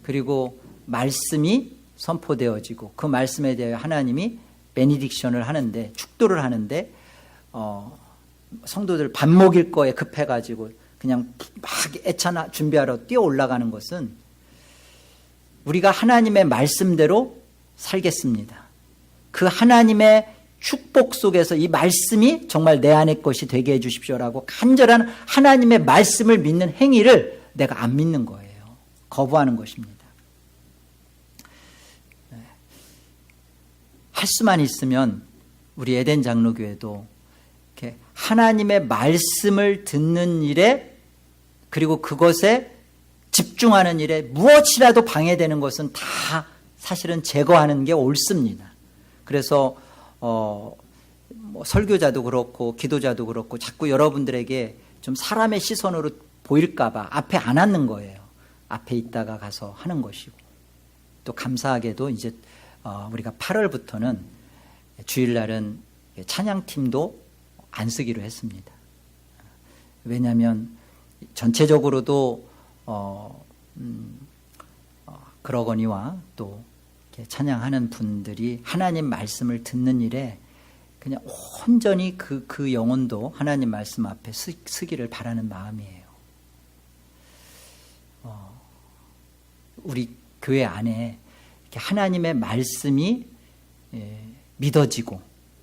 그리고 말씀이 선포되어지고 그 말씀에 대해 하나님이 베네딕션을 하는데, 축도를 하는데, 성도들 밥 먹일 거에 급해가지고 그냥 막 애찬 준비하러 뛰어 올라가는 것은, 우리가 하나님의 말씀대로 살겠습니다. 그 하나님의 축복 속에서 이 말씀이 정말 내 안의 것이 되게 해 주십시오라고 간절한 하나님의 말씀을 믿는 행위를 내가 안 믿는 거예요. 거부하는 것입니다. 할 수만 있으면 우리 에덴 장로교회도 이렇게 하나님의 말씀을 듣는 일에, 그리고 그것에 집중하는 일에 무엇이라도 방해되는 것은 다 사실은 제거하는 게 옳습니다. 그래서 설교자도 그렇고 기도자도 그렇고 자꾸 여러분들에게 좀 사람의 시선으로 보일까 봐 앞에 안 앉는 거예요. 앞에 있다가 가서 하는 것이고, 또 감사하게도 이제 우리가 8월부터는 주일날은 찬양팀도 안 쓰기로 했습니다. 왜냐하면 전체적으로도 그러거니와 또 찬양하는 분들이 하나님 말씀을 듣는 일에 그냥 온전히 그 영혼도 하나님 말씀 앞에 쓰기를 바라는 마음이에요. 우리 교회 안에 이렇게 하나님의 말씀이 믿어지고,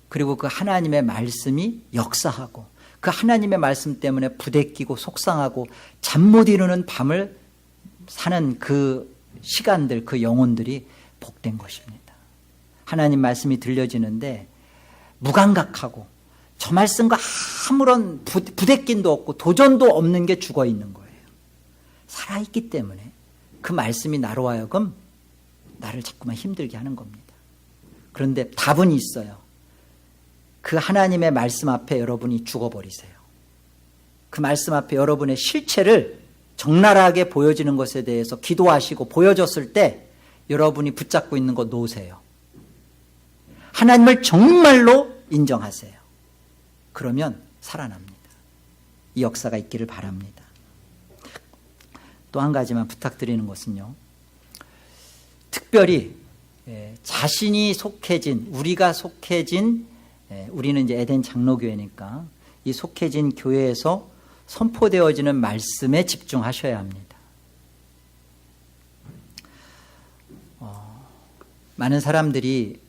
그리고 그 하나님의 말씀이 역사하고, 그 하나님의 말씀 때문에 부대끼고 속상하고 잠 못 이루는 밤을 사는 그 시간들, 그 영혼들이 복된 것입니다. 하나님 말씀이 들려지는데 무감각하고 저 말씀과 아무런 부대낌도 없고 도전도 없는 게 죽어 있는 거예요. 살아있기 때문에 그 말씀이 나로 하여금 나를 자꾸만 힘들게 하는 겁니다. 그런데 답은 있어요. 그 하나님의 말씀 앞에 여러분이 죽어버리세요. 그 말씀 앞에 여러분의 실체를 적나라하게 보여지는 것에 대해서 기도하시고 보여줬을 때 여러분이 붙잡고 있는 거 놓으세요. 하나님을 정말로 인정하세요. 그러면 살아납니다. 이 역사가 있기를 바랍니다. 또 한 가지만 부탁드리는 것은요, 특별히 자신이 속해진, 우리가 속해진, 우리는 이제 에덴 장로교회니까 이 속해진 교회에서 선포되어지는 말씀에 집중하셔야 합니다. 많은 사람들이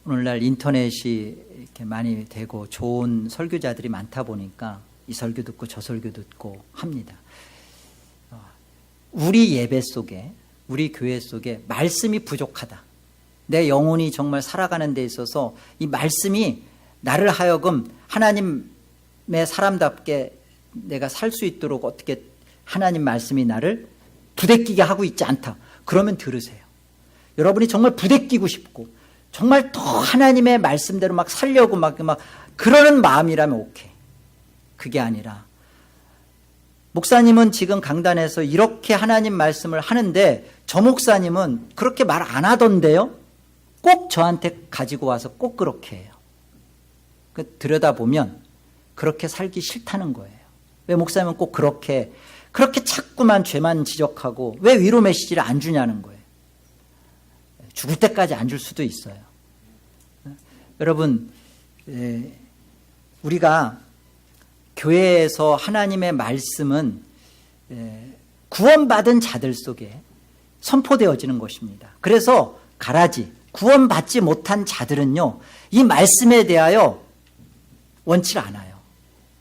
오늘날 인터넷이 이렇게 많이 되고 좋은 설교자들이 많다 보니까 이 설교 듣고 저 설교 듣고 합니다. 우리 예배 속에, 우리 교회 속에 말씀이 부족하다. 내 영혼이 정말 살아가는 데 있어서 이 말씀이 나를 하여금 하나님의 사람답게 내가 살 수 있도록 어떻게 하나님 말씀이 나를 부대끼게 하고 있지 않다. 그러면 들으세요. 여러분이 정말 부대끼고 싶고 정말 더 하나님의 말씀대로 막 살려고 막 그러는 마음이라면 오케이. 그게 아니라 목사님은 지금 강단에서 이렇게 하나님 말씀을 하는데 저 목사님은 그렇게 말 안 하던데요? 꼭 저한테 가지고 와서 꼭 그렇게 해요. 들여다보면 그렇게 살기 싫다는 거예요. 왜 목사님은 꼭 그렇게 자꾸만 죄만 지적하고 왜 위로 메시지를 안 주냐는 거예요. 죽을 때까지 안 줄 수도 있어요. 여러분, 우리가 교회에서 하나님의 말씀은 구원받은 자들 속에 선포되어지는 것입니다. 그래서 가라지, 구원받지 못한 자들은요, 이 말씀에 대하여 원치 않아요.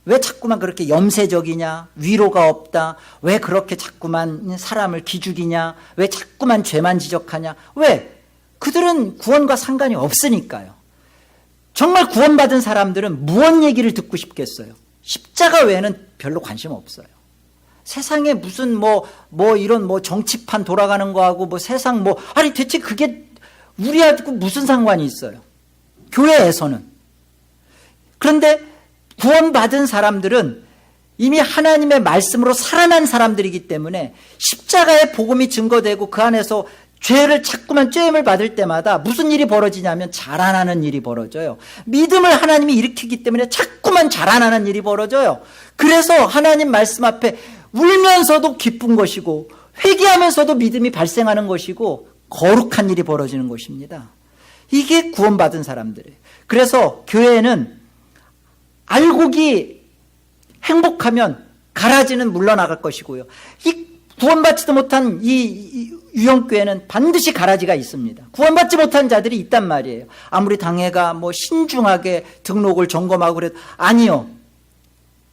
왜 자꾸만 그렇게 염세적이냐, 위로가 없다, 왜 그렇게 자꾸만 사람을 기죽이냐, 왜 자꾸만 죄만 지적하냐, 왜? 그들은 구원과 상관이 없으니까요. 정말 구원받은 사람들은 무언 얘기를 듣고 싶겠어요? 십자가 외에는 별로 관심 없어요. 세상에 무슨 이런 정치판 돌아가는 거하고 세상 아니 대체 그게 우리하고 무슨 상관이 있어요? 교회에서는. 그런데 구원받은 사람들은 이미 하나님의 말씀으로 살아난 사람들이기 때문에 십자가의 복음이 증거되고 그 안에서 죄를 자꾸만 죄임을 받을 때마다 무슨 일이 벌어지냐면 자라나는 일이 벌어져요. 믿음을 하나님이 일으키기 때문에 자꾸만 자라나는 일이 벌어져요. 그래서 하나님 말씀 앞에 울면서도 기쁜 것이고 회개하면서도 믿음이 발생하는 것이고 거룩한 일이 벌어지는 것입니다. 이게 구원받은 사람들이에요. 그래서 교회에는 알곡이 행복하면 가라지는 물러나갈 것이고요. 이 구원받지도 못한 이 유형교회는 반드시 가라지가 있습니다. 구원받지 못한 자들이 있단 말이에요. 아무리 당회가 신중하게 등록을 점검하고 그래도 아니요.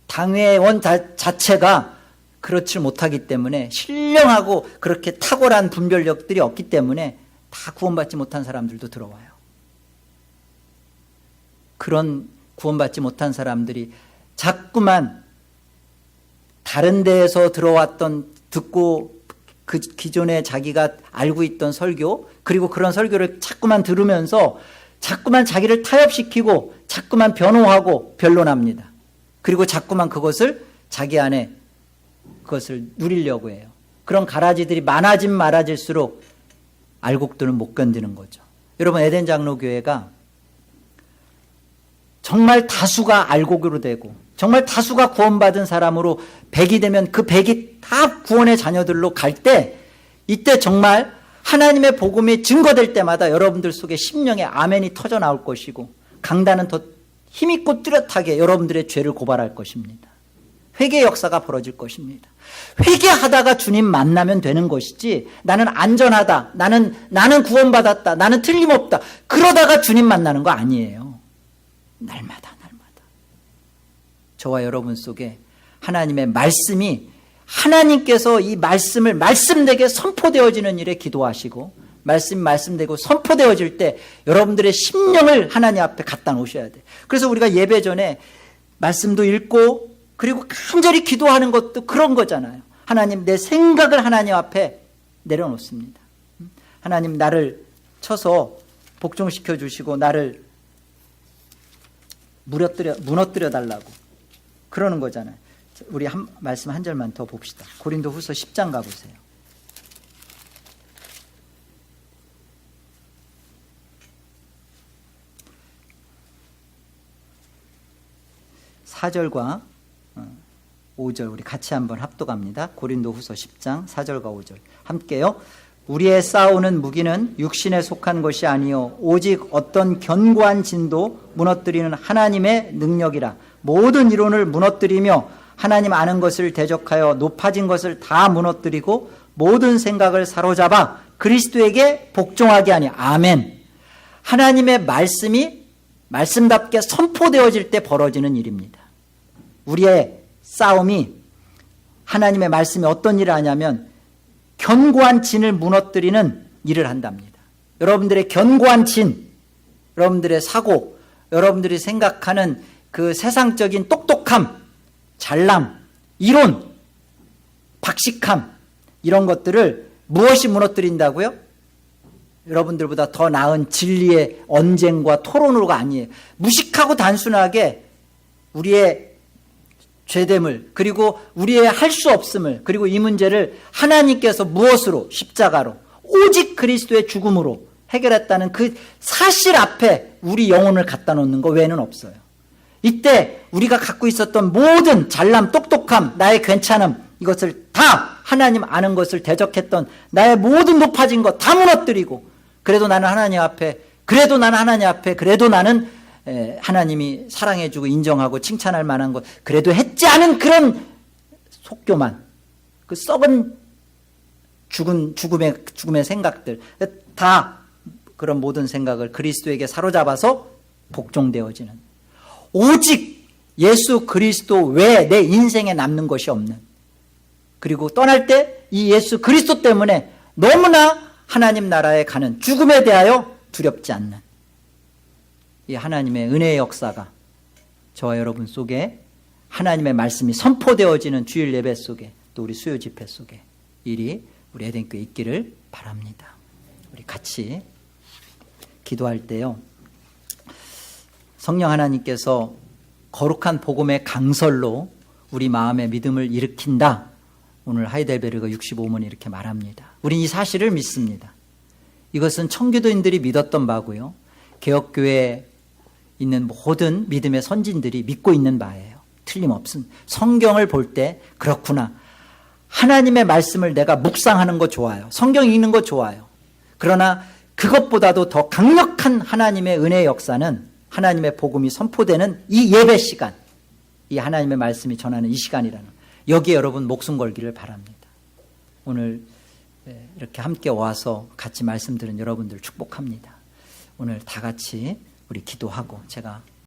당회원 자체가 그렇지 못하기 때문에 신령하고 그렇게 탁월한 분별력들이 없기 때문에 다 구원받지 못한 사람들도 들어와요. 그런 구원받지 못한 사람들이 자꾸만 다른 데에서 들어왔던 듣고 그 기존에 자기가 알고 있던 설교 그리고 그런 설교를 자꾸만 들으면서 자꾸만 자기를 타협시키고 자꾸만 변호하고 변론합니다. 그리고 자꾸만 그것을 자기 안에 그것을 누리려고 해요. 그런 가라지들이 많아질수록 알곡들은 못 견디는 거죠. 여러분, 에덴 장로교회가 정말 다수가 알곡으로 되고 정말 다수가 구원받은 사람으로 100이 되면 그 100이 다 구원의 자녀들로 갈 때 이때 정말 하나님의 복음이 증거될 때마다 여러분들 속에 심령의 아멘이 터져 나올 것이고 강단은 더 힘있고 뚜렷하게 여러분들의 죄를 고발할 것입니다. 회개 역사가 벌어질 것입니다. 회개하다가 주님 만나면 되는 것이지 나는 안전하다, 나는 구원받았다, 나는 틀림없다 그러다가 주님 만나는 거 아니에요. 날마다 저와 여러분 속에 하나님의 말씀이 하나님께서 이 말씀을 말씀되게 선포되어지는 일에 기도하시고 말씀되고 선포되어질 때 여러분들의 심령을 하나님 앞에 갖다 놓으셔야 돼. 그래서 우리가 예배 전에 말씀도 읽고 그리고 간절히 기도하는 것도 그런 거잖아요. 하나님, 내 생각을 하나님 앞에 내려놓습니다. 하나님, 나를 쳐서 복종시켜 주시고 나를 무너뜨려 달라고 그러는 거잖아요. 우리 말씀 한 절만 더 봅시다. 고린도후서 10장 가보세요. 4절과 5절 우리 같이 한번 합독합니다. 고린도후서 10장 4절과 5절 함께요. 우리의 싸우는 무기는 육신에 속한 것이 아니요 오직 어떤 견고한 진도 무너뜨리는 하나님의 능력이라. 모든 이론을 무너뜨리며 하나님 아는 것을 대적하여 높아진 것을 다 무너뜨리고 모든 생각을 사로잡아 그리스도에게 복종하게 하니. 아멘. 하나님의 말씀이 말씀답게 선포되어질 때 벌어지는 일입니다. 우리의 싸움이 하나님의 말씀이 어떤 일을 하냐면 견고한 진을 무너뜨리는 일을 한답니다. 여러분들의 견고한 진, 여러분들의 사고, 여러분들이 생각하는 그 세상적인 똑똑함, 잘남, 이론, 박식함 이런 것들을 무엇이 무너뜨린다고요? 여러분들보다 더 나은 진리의 언쟁과 토론으로가 아니에요. 무식하고 단순하게 우리의 죄됨을 그리고 우리의 할 수 없음을 그리고 이 문제를 하나님께서 무엇으로? 십자가로 오직 그리스도의 죽음으로 해결했다는 그 사실 앞에 우리 영혼을 갖다 놓는 거 외에는 없어요. 이때 우리가 갖고 있었던 모든 잘남, 똑똑함, 나의 괜찮음 이것을 다 하나님 아는 것을 대적했던 나의 모든 높아진 것 다 무너뜨리고 그래도 나는 하나님 앞에 그래도 나는 하나님이 사랑해주고 인정하고 칭찬할 만한 것 그래도 했지 않은 그런 속교만 그 썩은 죽음의 생각들 다 그런 모든 생각을 그리스도에게 사로잡아서 복종되어지는 오직 예수 그리스도 외에 내 인생에 남는 것이 없는 그리고 떠날 때 이 예수 그리스도 때문에 너무나 하나님 나라에 가는 죽음에 대하여 두렵지 않는 이 하나님의 은혜의 역사가 저와 여러분 속에 하나님의 말씀이 선포되어지는 주일 예배 속에 또 우리 수요 집회 속에 일이 우리 에덴교회 있기를 바랍니다. 우리 같이 기도할 때요. 성령 하나님께서 거룩한 복음의 강설로 우리 마음의 믿음을 일으킨다. 오늘 하이델베르그 65문이 이렇게 말합니다. 우린 이 사실을 믿습니다. 이것은 청교도인들이 믿었던 바고요. 개혁교회에 있는 모든 믿음의 선진들이 믿고 있는 바예요. 틀림없음. 성경을 볼 때 그렇구나. 하나님의 말씀을 내가 묵상하는 거 좋아요. 성경 읽는 거 좋아요. 그러나 그것보다도 더 강력한 하나님의 은혜의 역사는 하나님의 복음이 선포되는 이 예배 시간, 이 하나님의 말씀이 전하는 이 시간이라는 여기에 여러분 목숨 걸기를 바랍니다. 오늘 이렇게 함께 와서 같이 말씀 들은 여러분들 축복합니다. 오늘 다 같이 우리 기도하고 제가